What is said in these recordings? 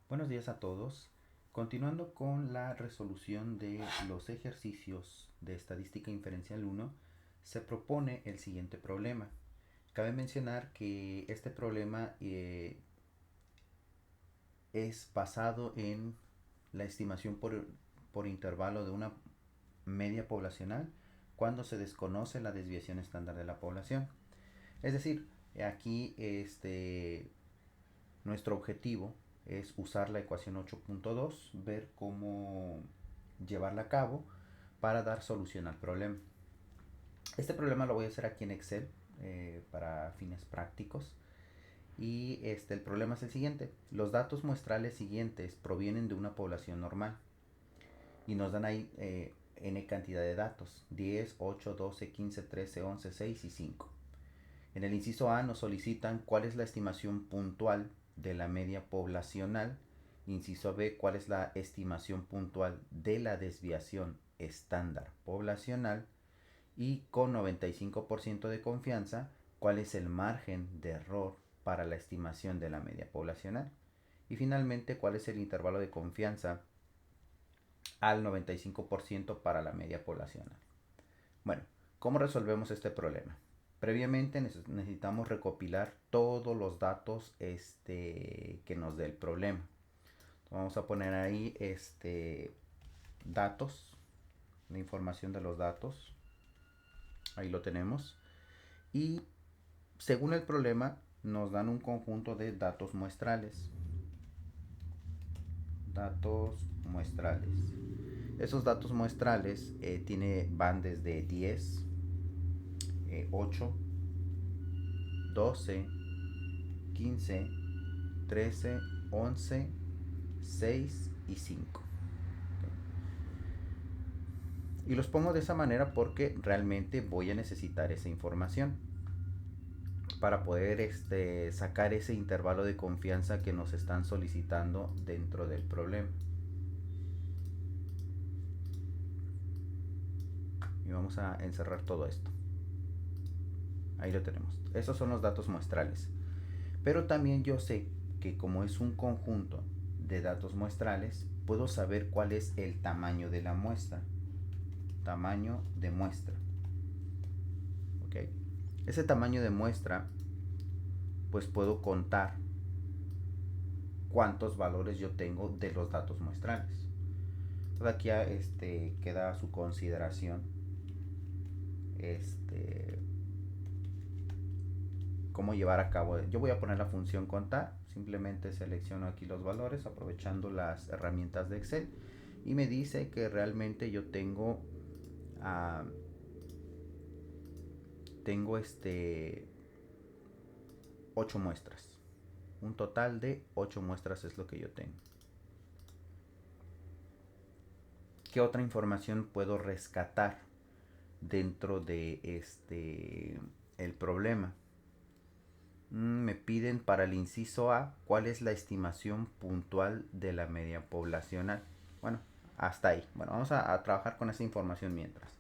Buenos días a todos. Continuando con la resolución de los ejercicios de estadística inferencial 1, se propone el siguiente problema. Cabe mencionar que este problema es basado en la estimación por intervalo de una media poblacional cuando se desconoce la desviación estándar de la población. Es decir, aquí nuestro objetivo es usar la ecuación 8.2, ver cómo llevarla a cabo para dar solución al problema. Este problema lo voy a hacer aquí en Excel para fines prácticos. Y el problema es el siguiente. Los datos muestrales siguientes provienen de una población normal. Y nos dan ahí n cantidad de datos. 10, 8, 12, 15, 13, 11, 6 y 5. En el inciso A nos solicitan cuál es la estimación puntual de la media poblacional. Inciso B, cuál es la estimación puntual de la desviación estándar poblacional. Y con 95% de confianza, cuál es el margen de error para la estimación de la media poblacional. Y finalmente, cuál es el intervalo de confianza al 95% para la media poblacional. Bueno, ¿cómo resolvemos este problema? Previamente necesitamos recopilar todos los datos que nos dé el problema. Vamos a poner ahí datos, la información de los datos. Ahí lo tenemos. Y según el problema nos dan un conjunto de datos muestrales. Datos muestrales. Esos datos muestrales van desde 10, 8, 12, 15, 13, 11, 6 y 5. Y los pongo de esa manera porque realmente voy a necesitar esa información para poder sacar ese intervalo de confianza que nos están solicitando dentro del problema. Y vamos a encerrar todo esto. Ahí lo tenemos. Esos son los datos muestrales. Pero también yo sé que como es un conjunto de datos muestrales, puedo saber cuál es el tamaño de la muestra. Tamaño de muestra. ¿Ok? Ese tamaño de muestra, pues puedo contar cuántos valores yo tengo de los datos muestrales. Entonces aquí queda a su consideración cómo llevar a cabo. Yo voy a poner la función contar, simplemente selecciono aquí los valores aprovechando las herramientas de Excel y me dice que realmente yo tengo uh, tengo 8 muestras. Un total de 8 muestras es lo que yo tengo. ¿Qué otra información puedo rescatar dentro de el problema? Me piden para el inciso A cuál es la estimación puntual de la media poblacional. Bueno, hasta ahí. Bueno, vamos a trabajar con esa información mientras.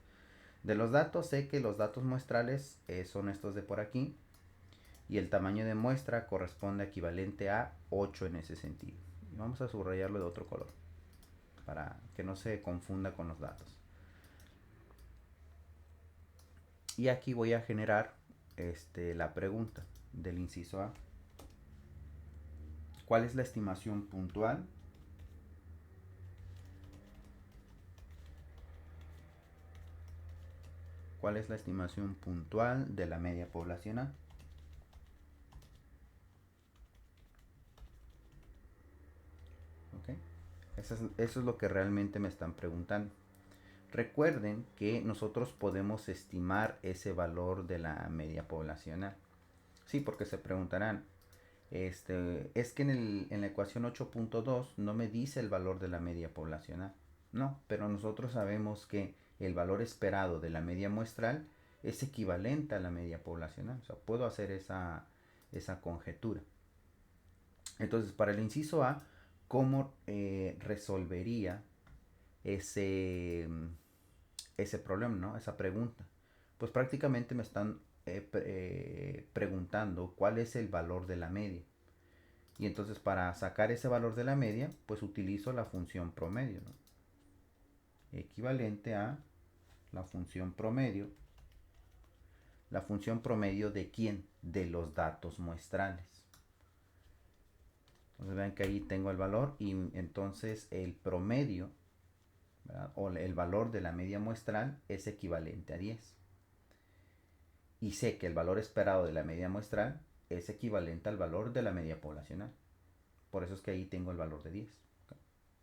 De los datos sé que los datos muestrales son estos de por aquí. Y el tamaño de muestra corresponde equivalente a 8 en ese sentido. Y vamos a subrayarlo de otro color para que no se confunda con los datos. Y aquí voy a generar la pregunta del inciso A. ¿Cuál es la estimación puntual ¿Cuál es la estimación puntual de la media poblacional? ¿Okay? Eso es lo que realmente me están preguntando. Recuerden que nosotros podemos estimar ese valor de la media poblacional. Sí, porque se preguntarán, es que en la ecuación 8.2 no me dice el valor de la media poblacional. No, pero nosotros sabemos que el valor esperado de la media muestral es equivalente a la media poblacional. O sea, puedo hacer esa conjetura. Entonces, para el inciso A, ¿cómo resolvería ese, ese problema, ¿no? Esa pregunta? Pues prácticamente me están preguntando cuál es el valor de la media. Y entonces para sacar ese valor de la media, pues utilizo la función promedio, ¿no? Equivalente a la función promedio. ¿La función promedio de quién? De los datos muestrales. Entonces vean que ahí tengo el valor y entonces el promedio, ¿verdad? O el valor de la media muestral es equivalente a 10. Y sé que el valor esperado de la media muestral es equivalente al valor de la media poblacional. Por eso es que ahí tengo el valor de 10.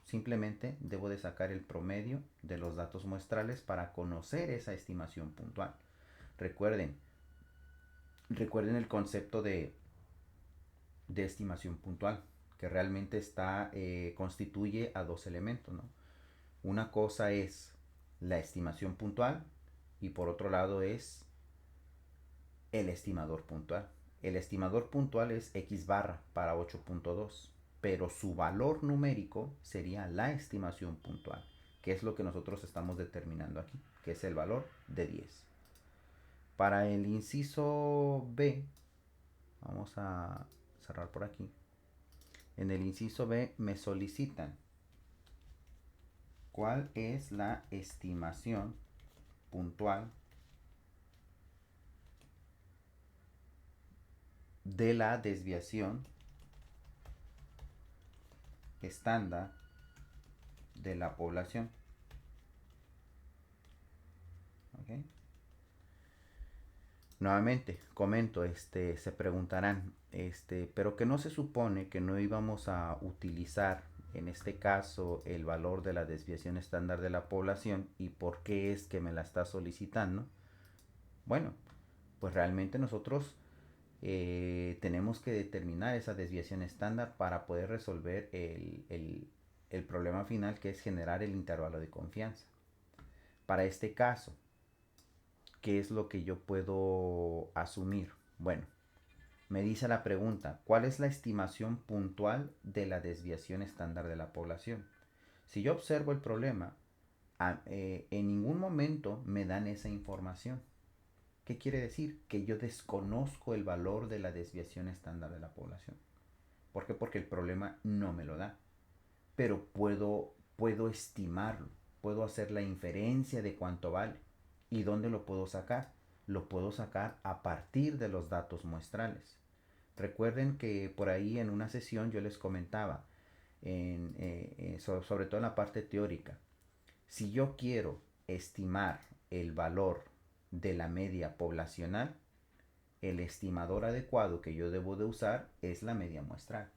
Simplemente debo de sacar el promedio de los datos muestrales para conocer esa estimación puntual. Recuerden el concepto de estimación puntual, que realmente constituye a dos elementos, ¿no? Una cosa es la estimación puntual y por otro lado es el estimador puntual. El estimador puntual es X barra para 8.2, pero su valor numérico sería la estimación puntual, que es lo que nosotros estamos determinando aquí, que es el valor de 10. Para el inciso B, vamos a cerrar por aquí. En el inciso B me solicitan cuál es la estimación puntual de la desviación estándar de la población. ¿Okay? Nuevamente, comento, se preguntarán, pero que no se supone que no íbamos a utilizar en este caso el valor de la desviación estándar de la población y por qué es que me la está solicitando. Bueno, pues realmente nosotros tenemos que determinar esa desviación estándar para poder resolver el problema final, que es generar el intervalo de confianza. Para este caso, ¿qué es lo que yo puedo asumir? Bueno, me dice la pregunta, ¿cuál es la estimación puntual de la desviación estándar de la población? Si yo observo el problema, en ningún momento me dan esa información. ¿Qué quiere decir? Que yo desconozco el valor de la desviación estándar de la población. ¿Por qué? Porque el problema no me lo da. Pero puedo estimarlo, puedo hacer la inferencia de cuánto vale. ¿Y dónde lo puedo sacar? Lo puedo sacar a partir de los datos muestrales. Recuerden que por ahí en una sesión yo les comentaba, sobre todo en la parte teórica, si yo quiero estimar el valor de la media poblacional, el estimador adecuado que yo debo de usar es la media muestral.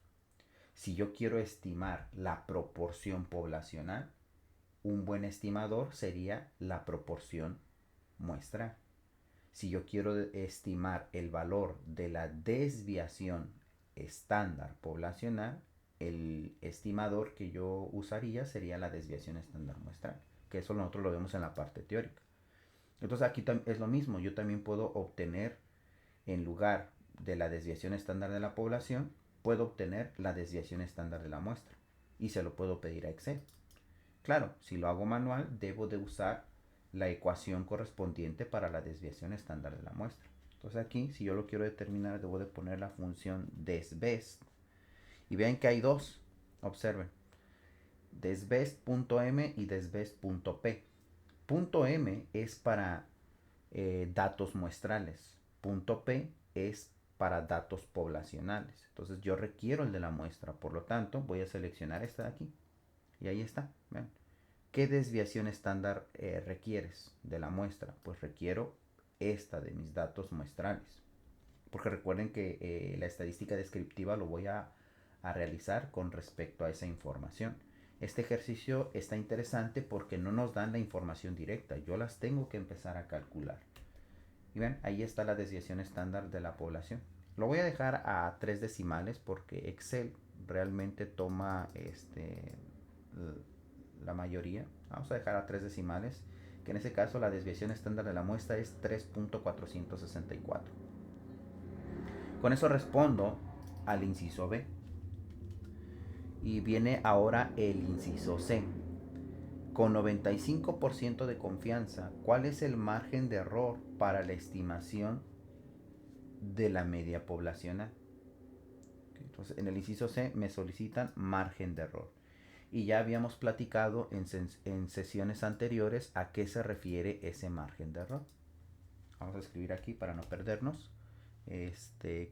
Si yo quiero estimar la proporción poblacional, un buen estimador sería la proporción muestral. Si yo quiero estimar el valor de la desviación estándar poblacional, el estimador que yo usaría sería la desviación estándar muestral, que eso nosotros lo vemos en la parte teórica. Entonces aquí es lo mismo, yo también puedo obtener, en lugar de la desviación estándar de la población, puedo obtener la desviación estándar de la muestra y se lo puedo pedir a Excel. Claro, si lo hago manual, debo de usar la ecuación correspondiente para la desviación estándar de la muestra. Entonces aquí, si yo lo quiero determinar, debo de poner la función desbest. Y vean que hay dos. Observen. Desbest.m y desbest.p. Punto M es para datos muestrales. Punto P es para datos poblacionales. Entonces yo requiero el de la muestra. Por lo tanto, voy a seleccionar esta de aquí. Y ahí está. ¿Ven? ¿Qué desviación estándar requieres de la muestra? Pues requiero esta de mis datos muestrales. Porque recuerden que la estadística descriptiva lo voy a realizar con respecto a esa información. Este ejercicio está interesante porque no nos dan la información directa. Yo las tengo que empezar a calcular. Y ven, ahí está la desviación estándar de la población. Lo voy a dejar a 3 decimales porque Excel realmente toma la mayoría. Vamos a dejar a 3 decimales, que en ese caso la desviación estándar de la muestra es 3.464. Con eso respondo al inciso B. Y viene ahora el inciso C. Con 95% de confianza, ¿cuál es el margen de error para la estimación de la media poblacional? Entonces, en el inciso C me solicitan margen de error. Y ya habíamos platicado en sesiones anteriores a qué se refiere ese margen de error. Vamos a escribir aquí para no perdernos.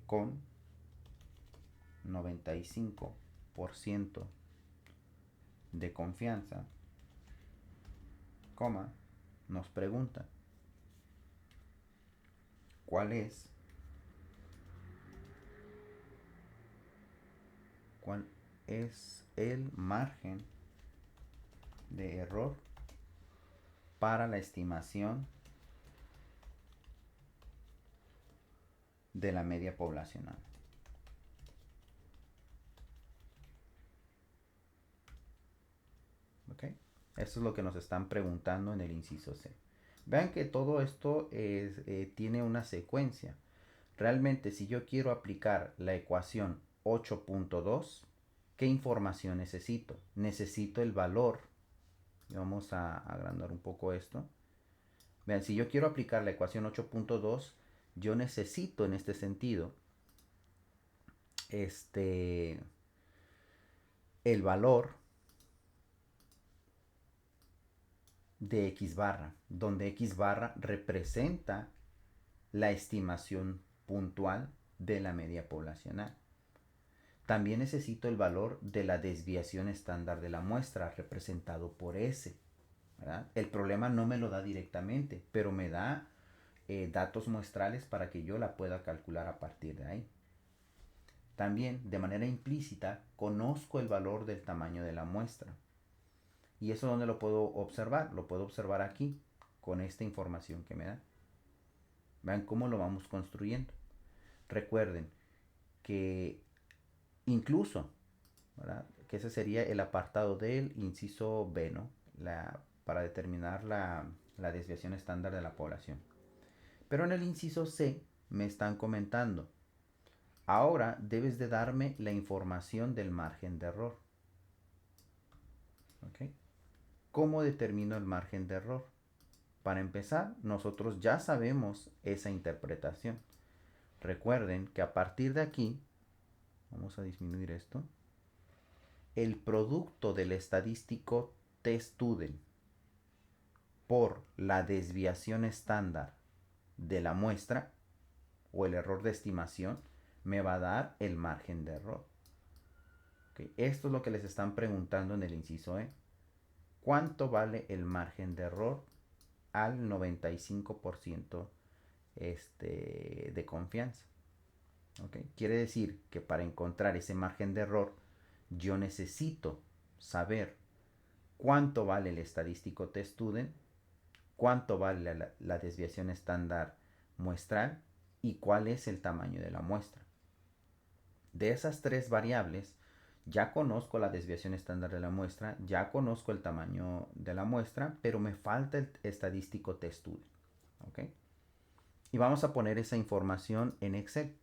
Con 95% de confianza, coma, nos pregunta cuál es el margen de error para la estimación de la media poblacional. ¿Ok? Esto es lo que nos están preguntando en el inciso C. Vean que todo esto tiene una secuencia. Realmente, si yo quiero aplicar la ecuación 8.2, ¿qué información necesito? Necesito el valor. Vamos a agrandar un poco esto. Vean, si yo quiero aplicar la ecuación 8.2, yo necesito en este sentido el valor de x barra, donde x barra representa la estimación puntual de la media poblacional. También necesito el valor de la desviación estándar de la muestra, representado por S. ¿Verdad? El problema no me lo da directamente, pero me da datos muestrales para que yo la pueda calcular a partir de ahí. También, de manera implícita, conozco el valor del tamaño de la muestra. ¿Y eso dónde lo puedo observar? Lo puedo observar aquí, con esta información que me da. Vean cómo lo vamos construyendo. Recuerden que incluso, ¿verdad?, que ese sería el apartado del inciso B, ¿no? Para determinar la desviación estándar de la población. Pero en el inciso C me están comentando, ahora debes de darme la información del margen de error. ¿Ok? ¿Cómo determino el margen de error? Para empezar, nosotros ya sabemos esa interpretación. Recuerden que a partir de aquí, vamos a disminuir esto, el producto del estadístico t-student por la desviación estándar de la muestra o el error de estimación me va a dar el margen de error. ¿Okay? Esto es lo que les están preguntando en el inciso E. ¿Cuánto vale el margen de error al 95% de confianza? ¿Okay? Quiere decir que para encontrar ese margen de error yo necesito saber cuánto vale el estadístico t-student, cuánto vale la desviación estándar muestral y cuál es el tamaño de la muestra. De esas tres variables, ya conozco la desviación estándar de la muestra, ya conozco el tamaño de la muestra, pero me falta el estadístico t-student. ¿Okay? Y vamos a poner esa información en Excel.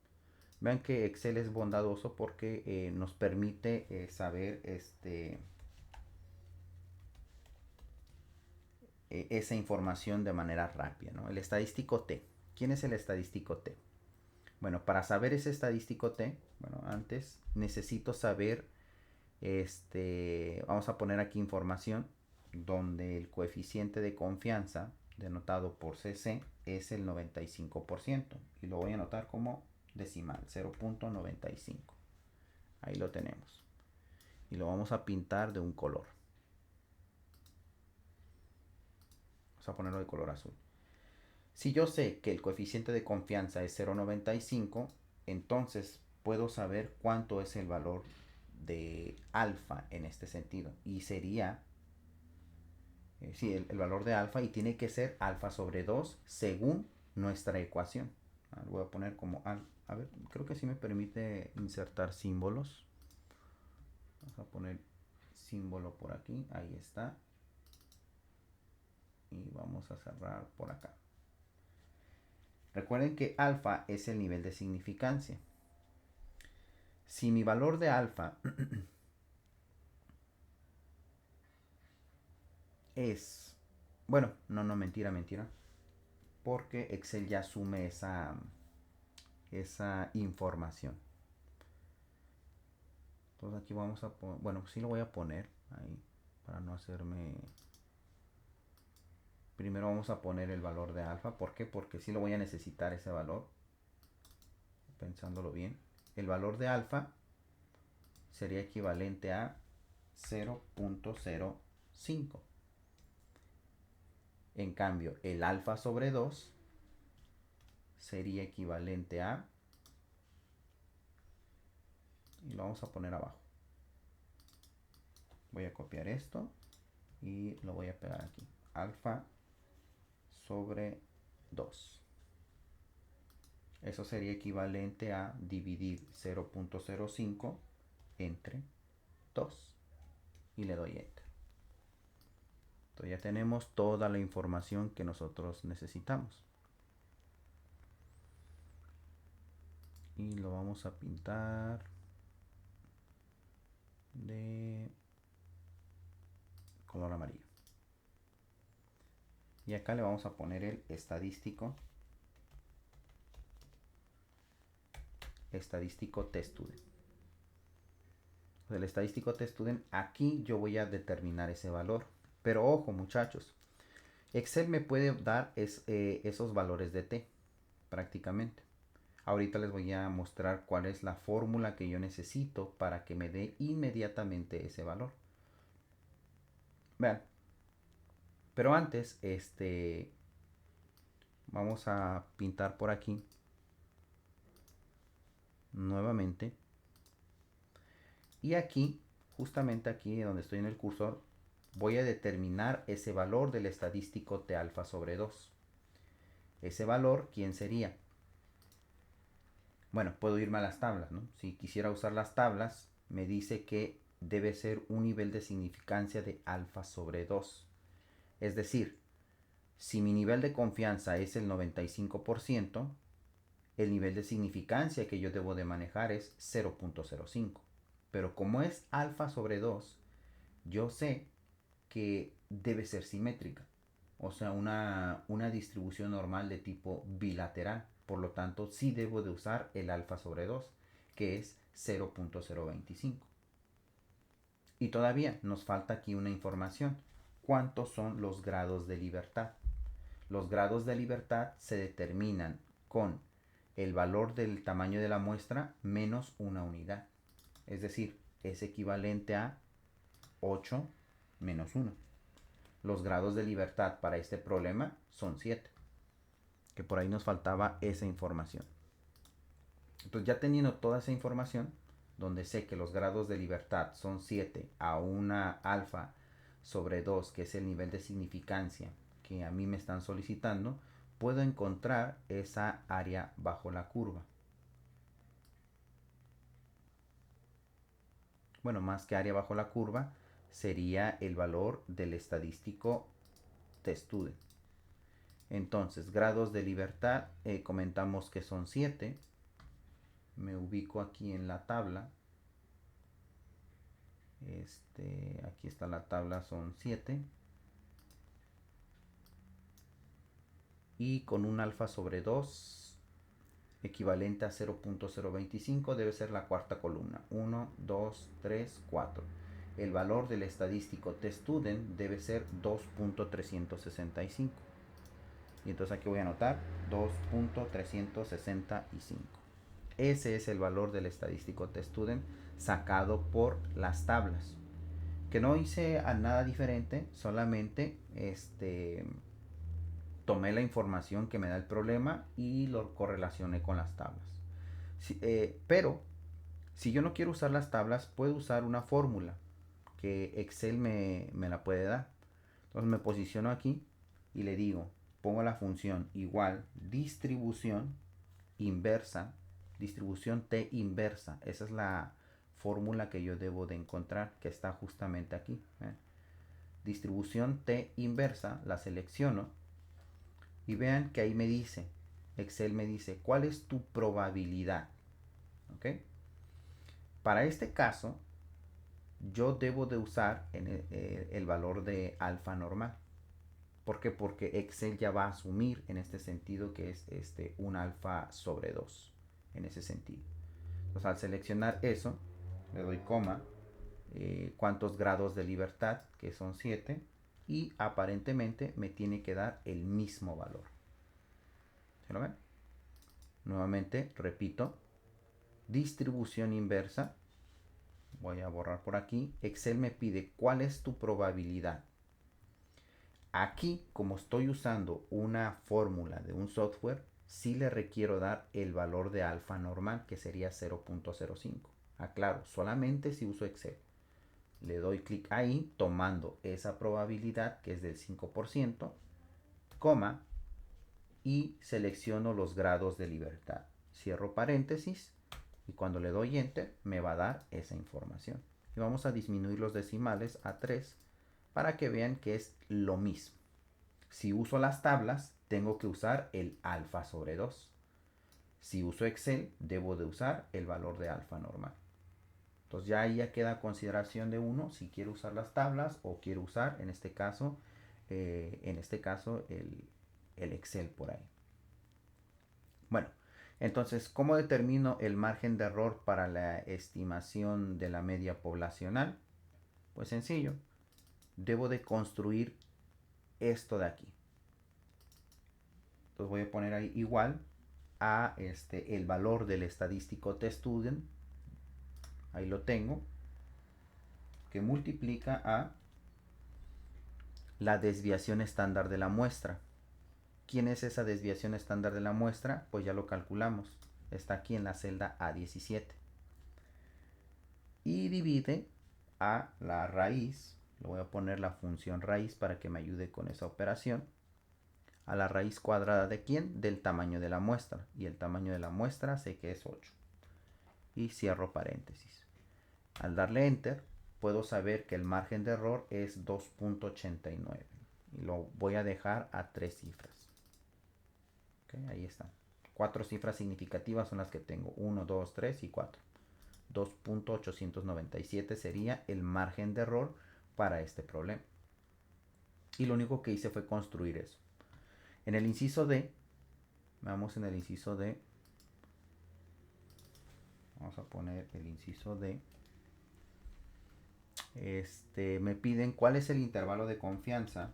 Vean que Excel es bondadoso porque nos permite saber esa información de manera rápida, ¿no? El estadístico T. ¿Quién es el estadístico T? Bueno, para saber ese estadístico T, bueno, antes necesito saber, vamos a poner aquí información donde el coeficiente de confianza denotado por CC es el 95% y lo voy a anotar como decimal, 0.95. Ahí lo tenemos. Y lo vamos a pintar de un color. Vamos a ponerlo de color azul. Si yo sé que el coeficiente de confianza es 0.95, entonces puedo saber cuánto es el valor de alfa en este sentido. Y sería, el valor de alfa, y tiene que ser alfa sobre 2 según nuestra ecuación. Lo voy a poner como alfa. A ver, creo que sí me permite insertar símbolos. Vamos a poner símbolo por aquí. Ahí está. Y vamos a cerrar por acá. Recuerden que alfa es el nivel de significancia. Si mi valor de alfa es... Bueno, no, mentira. Porque Excel ya asume esa información. Entonces aquí vamos a poner, bueno, sí lo voy a poner ahí para no hacerme... Primero vamos a poner el valor de alfa. ¿Por qué? Porque sí lo voy a necesitar ese valor. Pensándolo bien. El valor de alfa sería equivalente a 0.05. En cambio, el alfa sobre 2 sería equivalente a... Y lo vamos a poner abajo. Voy a copiar esto y lo voy a pegar aquí. Alfa sobre 2. Eso sería equivalente a dividir 0.05 entre 2. Y le doy Enter. Entonces ya tenemos toda la información que nosotros necesitamos. Y lo vamos a pintar de color amarillo. Y acá le vamos a poner el estadístico test student. El estadístico test student, aquí yo voy a determinar ese valor. Pero ojo muchachos, Excel me puede dar esos valores de t prácticamente. Ahorita les voy a mostrar cuál es la fórmula que yo necesito para que me dé inmediatamente ese valor. Vean. Pero antes, vamos a pintar por aquí nuevamente. Y aquí, justamente aquí donde estoy en el cursor, voy a determinar ese valor del estadístico T alfa sobre 2. Ese valor, ¿quién sería? Bueno, puedo irme a las tablas, ¿no? Si quisiera usar las tablas, me dice que debe ser un nivel de significancia de alfa sobre 2. Es decir, si mi nivel de confianza es el 95%, el nivel de significancia que yo debo de manejar es 0.05. Pero como es alfa sobre 2, yo sé que debe ser simétrica. O sea, una distribución normal de tipo bilateral. Por lo tanto, sí debo de usar el alfa sobre 2, que es 0.025. Y todavía nos falta aquí una información. ¿Cuántos son los grados de libertad? Los grados de libertad se determinan con el valor del tamaño de la muestra menos una unidad. Es decir, es equivalente a 8 menos 1. Los grados de libertad para este problema son 7. Que por ahí nos faltaba esa información. Entonces ya teniendo toda esa información, donde sé que los grados de libertad son 7 a una alfa sobre 2, que es el nivel de significancia que a mí me están solicitando, puedo encontrar esa área bajo la curva. Bueno, más que área bajo la curva, sería el valor del estadístico test student. Entonces, grados de libertad, comentamos que son 7. Me ubico aquí en la tabla. Aquí está la tabla, son 7. Y con un alfa sobre 2 equivalente a 0.025 debe ser la cuarta columna. 1, 2, 3, 4. El valor del estadístico test student debe ser 2.365. Y entonces aquí voy a anotar 2.365. Ese es el valor del estadístico test student sacado por las tablas. Que no hice a nada diferente, solamente tomé la información que me da el problema y lo correlacioné con las tablas. Pero si yo no quiero usar las tablas, puedo usar una fórmula que Excel me la puede dar. Entonces me posiciono aquí y le digo, pongo la función igual distribución inversa, distribución T inversa. Esa es la fórmula que yo debo de encontrar, que está justamente aquí. Distribución T inversa, la selecciono y vean que ahí me dice, Excel me dice, ¿cuál es tu probabilidad? ¿Ok? Para este caso, yo debo de usar el valor de alfa normal. ¿Por qué? Porque Excel ya va a asumir en este sentido que es un alfa sobre 2. En ese sentido. Entonces al seleccionar eso, le doy coma, cuántos grados de libertad, que son 7, y aparentemente me tiene que dar el mismo valor. ¿Se lo ven? Nuevamente, repito, distribución inversa. Voy a borrar por aquí. Excel me pide cuál es tu probabilidad. Aquí, como estoy usando una fórmula de un software, sí le requiero dar el valor de alfa normal, que sería 0.05. Aclaro, solamente si uso Excel. Le doy clic ahí, tomando esa probabilidad, que es del 5%, coma, y selecciono los grados de libertad. Cierro paréntesis y cuando le doy enter me va a dar esa información. Y vamos a disminuir los decimales a 3 para que vean que es lo mismo. Si uso las tablas, tengo que usar el alfa sobre 2. Si uso Excel, debo de usar el valor de alfa normal. Entonces ya ahí ya queda consideración de uno si quiere usar las tablas o quiere usar, en este caso, el Excel por ahí. Bueno, entonces, ¿cómo determino el margen de error para la estimación de la media poblacional? Pues sencillo, debo de construir esto de aquí. Entonces voy a poner ahí igual a el valor del estadístico testudent, ahí lo tengo, que multiplica a la desviación estándar de la muestra. ¿Quién es esa desviación estándar de la muestra? Pues ya lo calculamos. Está aquí en la celda A17. Y divide a la raíz. Le voy a poner la función raíz para que me ayude con esa operación. A la raíz cuadrada de quién? Del tamaño de la muestra. Y el tamaño de la muestra sé que es 8. Y cierro paréntesis. Al darle enter, puedo saber que el margen de error es 2.89. Y lo voy a dejar a 3 cifras. Okay, ahí está. 4 cifras significativas son las que tengo. 1, 2, 3 y 4. 2.897 sería el margen de error para este problema. Y lo único que hice fue construir eso. En el inciso D, vamos en el inciso D. Vamos a poner el inciso D. Me piden cuál es el intervalo de confianza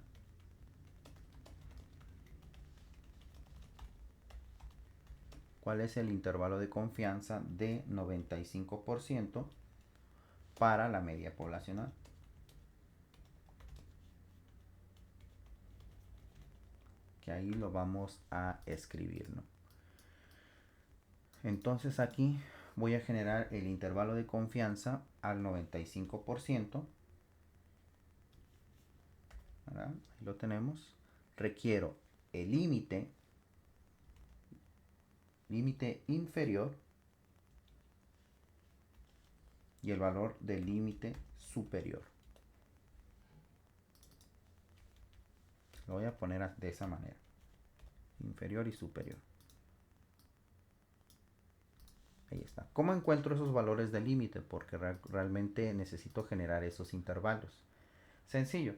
cuál es el intervalo de confianza de 95% para la media poblacional. Que ahí lo vamos a escribir, ¿no? Entonces aquí voy a generar el intervalo de confianza al 95%. ¿Verdad? Ahí lo tenemos. Requiero el límite inferior y el valor del límite superior. Lo voy a poner de esa manera. Inferior y superior. Ahí está. ¿Cómo encuentro esos valores de límite? Porque realmente necesito generar esos intervalos. Sencillo.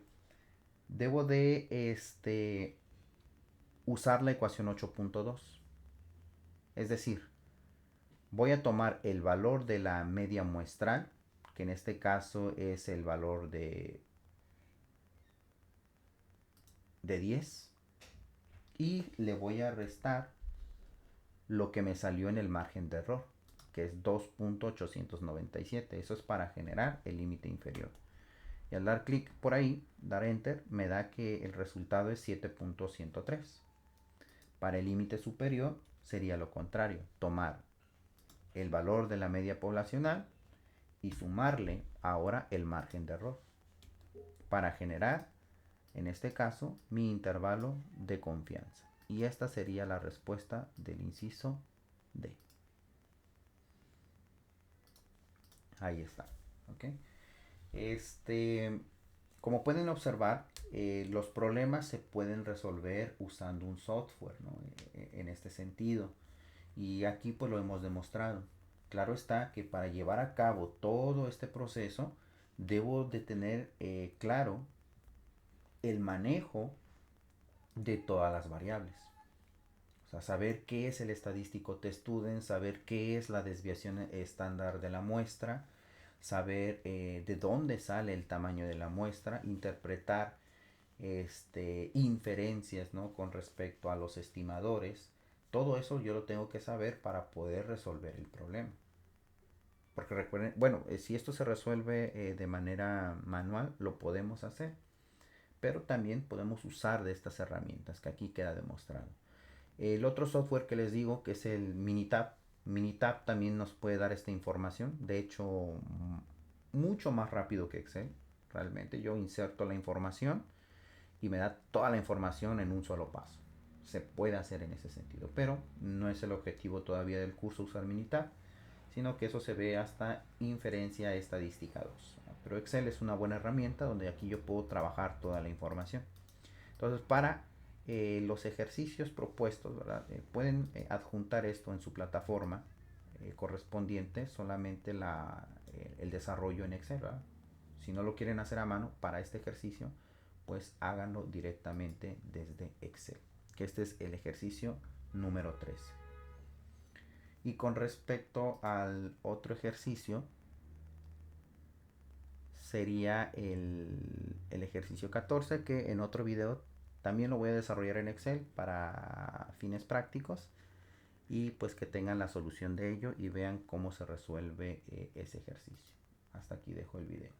Debo de usar la ecuación 8.2. Es decir, voy a tomar el valor de la media muestral, que en este caso es el valor de 10, y le voy a restar lo que me salió en el margen de error, que es 2.897. Eso es para generar el límite inferior. Y al dar clic por ahí, dar enter, me da que el resultado es 7.103. Para el límite superior sería lo contrario, tomar el valor de la media poblacional y sumarle ahora el margen de error para generar, en este caso, mi intervalo de confianza. Y esta sería la respuesta del inciso D. Ahí está. ¿Okay? Como pueden observar, los problemas se pueden resolver usando un software, ¿no? En este sentido. Y aquí pues lo hemos demostrado. Claro está que para llevar a cabo todo este proceso debo de tener claro el manejo de todas las variables. O sea, saber qué es el estadístico test student, saber qué es la desviación estándar de la muestra, saber de dónde sale el tamaño de la muestra, interpretar inferencias, ¿no? Con respecto a los estimadores. Todo eso yo lo tengo que saber para poder resolver el problema. Porque recuerden, bueno, si esto se resuelve de manera manual, lo podemos hacer. Pero también podemos usar de estas herramientas que aquí queda demostrado. El otro software que les digo, que es el Minitab. Minitab también nos puede dar esta información. De hecho, mucho más rápido que Excel. Realmente yo inserto la información y me da toda la información en un solo paso. Se puede hacer en ese sentido, pero no es el objetivo todavía del curso usar Minitab, sino que eso se ve hasta inferencia estadística 2. Pero Excel es una buena herramienta donde aquí yo puedo trabajar toda la información. Entonces, para los ejercicios propuestos, ¿verdad? Pueden adjuntar esto en su plataforma correspondiente, solamente el desarrollo en Excel, ¿verdad? Si no lo quieren hacer a mano para este ejercicio, pues háganlo directamente desde Excel, que este es el ejercicio número 13. Y con respecto al otro ejercicio, sería el ejercicio 14, que en otro video también lo voy a desarrollar en Excel para fines prácticos, y pues que tengan la solución de ello y vean cómo se resuelve ese ejercicio. Hasta aquí dejo el video.